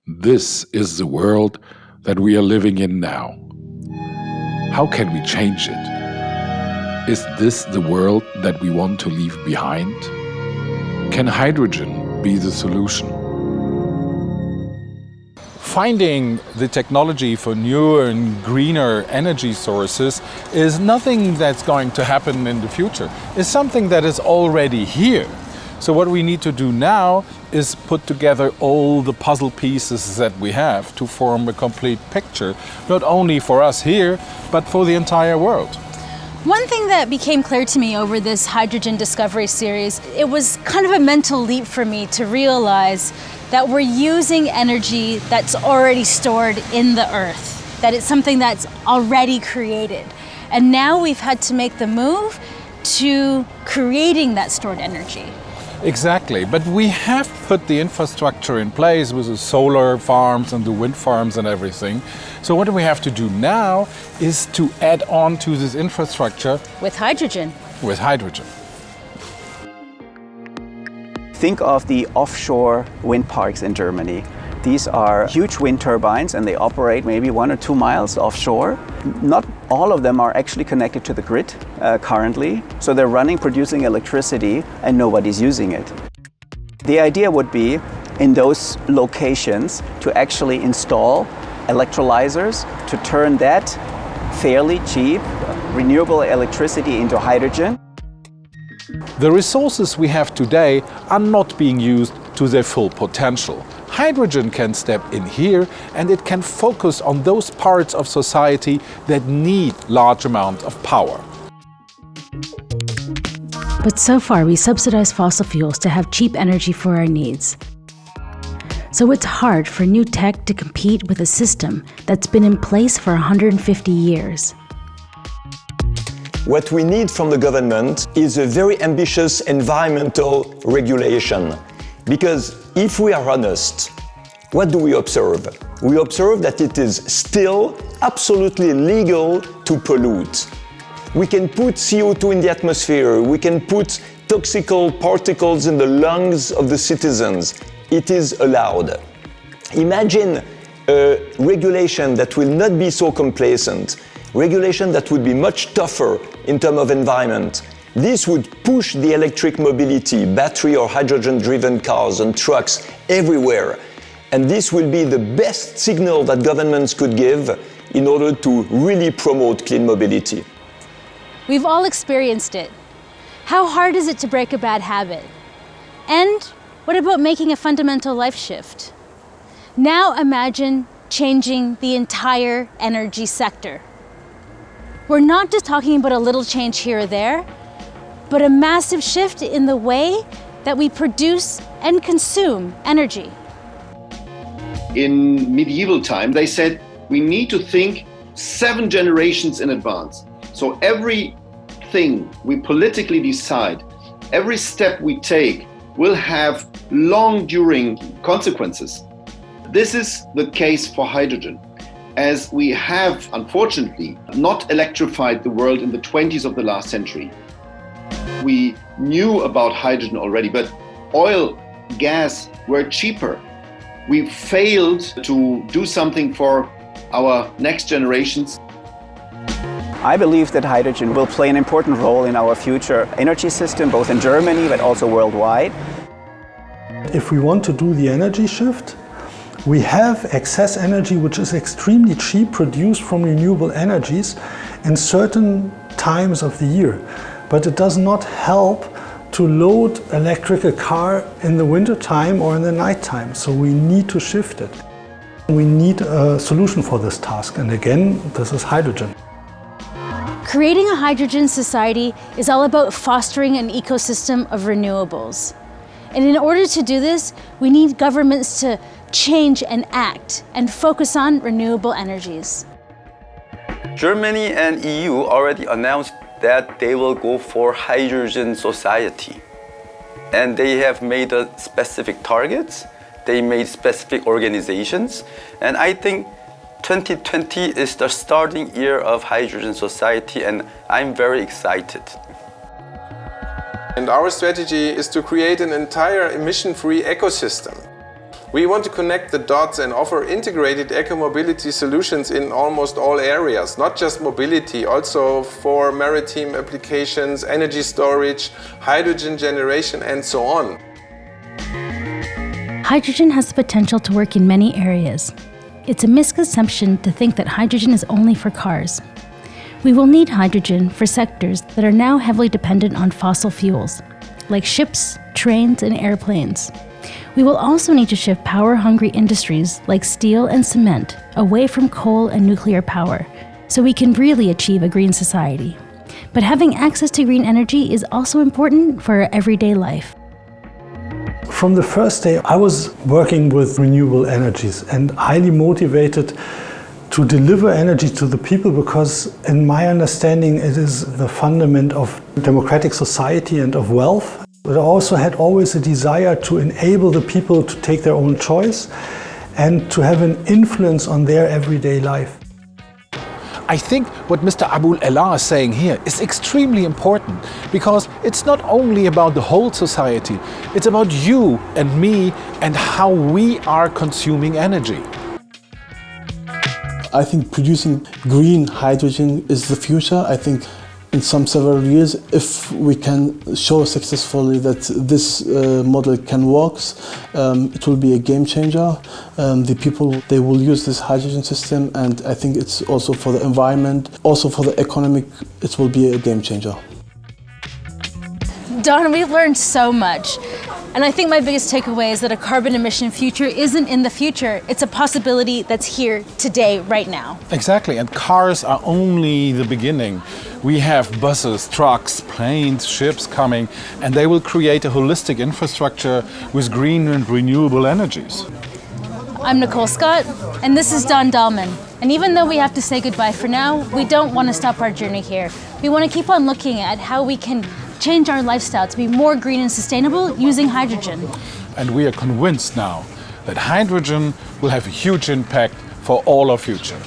This is the world that we are living in now. How can we change it? Is this the world that we want to leave behind? Can hydrogen be the solution? Finding the technology for newer and greener energy sources is nothing that's going to happen in the future. It's something that is already here. So what we need to do now is put together all the puzzle pieces that we have to form a complete picture, not only for us here, but for the entire world. One thing that became clear to me over this hydrogen discovery series, it was kind of a mental leap for me to realize that we're using energy that's already stored in the earth, that it's something that's already created. And now we've had to make the move to creating that stored energy. Exactly, but we have put the infrastructure in place with the solar farms and the wind farms and everything. So what we have to do now is to add on to this infrastructure with hydrogen. With hydrogen. Think of the offshore wind parks in Germany. These are huge wind turbines and they operate maybe 1 or 2 miles offshore. Not all of them are actually connected to the grid currently. So they're running, producing electricity, and nobody's using it. The idea would be in those locations to actually install electrolyzers to turn that fairly cheap renewable electricity into hydrogen. The resources we have today are not being used to their full potential. Hydrogen can step in here and it can focus on those parts of society that need large amounts of power. But so far we subsidize fossil fuels to have cheap energy for our needs. So it's hard for new tech to compete with a system that's been in place for 150 years. What we need from the government is a very ambitious environmental regulation. Because if we are honest, what do we observe? We observe that it is still absolutely legal to pollute. We can put CO2 in the atmosphere, we can put toxic particles in the lungs of the citizens. It is allowed. Imagine a regulation that will not be so complacent, regulation that would be much tougher in terms of environment. This would push the electric mobility, battery or hydrogen-driven cars and trucks everywhere. And this will be the best signal that governments could give in order to really promote clean mobility. We've all experienced it. How hard is it to break a bad habit? And what about making a fundamental life shift? Now imagine changing the entire energy sector. We're not just talking about a little change here or there, but a massive shift in the way that we produce and consume energy. In medieval time, they said we need to think 7 generations in advance. So everything we politically decide, every step we take will have long-during consequences. This is the case for hydrogen. As we have, unfortunately, not electrified the world in the 20s of the last century. We knew about hydrogen already, but oil, gas were cheaper. We failed to do something for our next generations. I believe that hydrogen will play an important role in our future energy system, both in Germany but also worldwide. If we want to do the energy shift, we have excess energy which is extremely cheap, produced from renewable energies in certain times of the year. But it does not help to load electrical car in the winter time or in the night time. So we need to shift it. We need a solution for this task. And again, this is hydrogen. Creating a hydrogen society is all about fostering an ecosystem of renewables. And in order to do this, we need governments to change and act and focus on renewable energies. Germany and EU already announced that they will go for hydrogen society. And they have made specific targets, they made specific organizations, and I think 2020 is the starting year of hydrogen society, and I'm very excited. And our strategy is to create an entire emission-free ecosystem. We want to connect the dots and offer integrated eco-mobility solutions in almost all areas, not just mobility, also for maritime applications, energy storage, hydrogen generation, and so on. Hydrogen has the potential to work in many areas. It's a misconception to think that hydrogen is only for cars. We will need hydrogen for sectors that are now heavily dependent on fossil fuels, like ships, trains, and airplanes. We will also need to shift power-hungry industries like steel and cement away from coal and nuclear power, so we can really achieve a green society. But having access to green energy is also important for our everyday life. From the first day, I was working with renewable energies and highly motivated to deliver energy to the people because, in my understanding, it is the fundament of democratic society and of wealth. But I also had always a desire to enable the people to take their own choice and to have an influence on their everyday life. I think what Mr. Abul Elah is saying here is extremely important because it's not only about the whole society, it's about you and me and how we are consuming energy. I think producing green hydrogen is the future. I think in several years, if we can show successfully that this model can work, it will be a game changer. The people, they will use this hydrogen system, and I think it's also for the environment, also for the economic, it will be a game changer. Don, we've learned so much. And I think my biggest takeaway is that a carbon emission future isn't in the future. It's a possibility that's here today, right now. Exactly, and cars are only the beginning. We have buses, trucks, planes, ships coming, and they will create a holistic infrastructure with green and renewable energies. I'm Nicole Scott, and this is Don Dahlmann. And even though we have to say goodbye for now, we don't want to stop our journey here. We want to keep on looking at how we can change our lifestyle to be more green and sustainable using hydrogen. And we are convinced now that hydrogen will have a huge impact for all our future.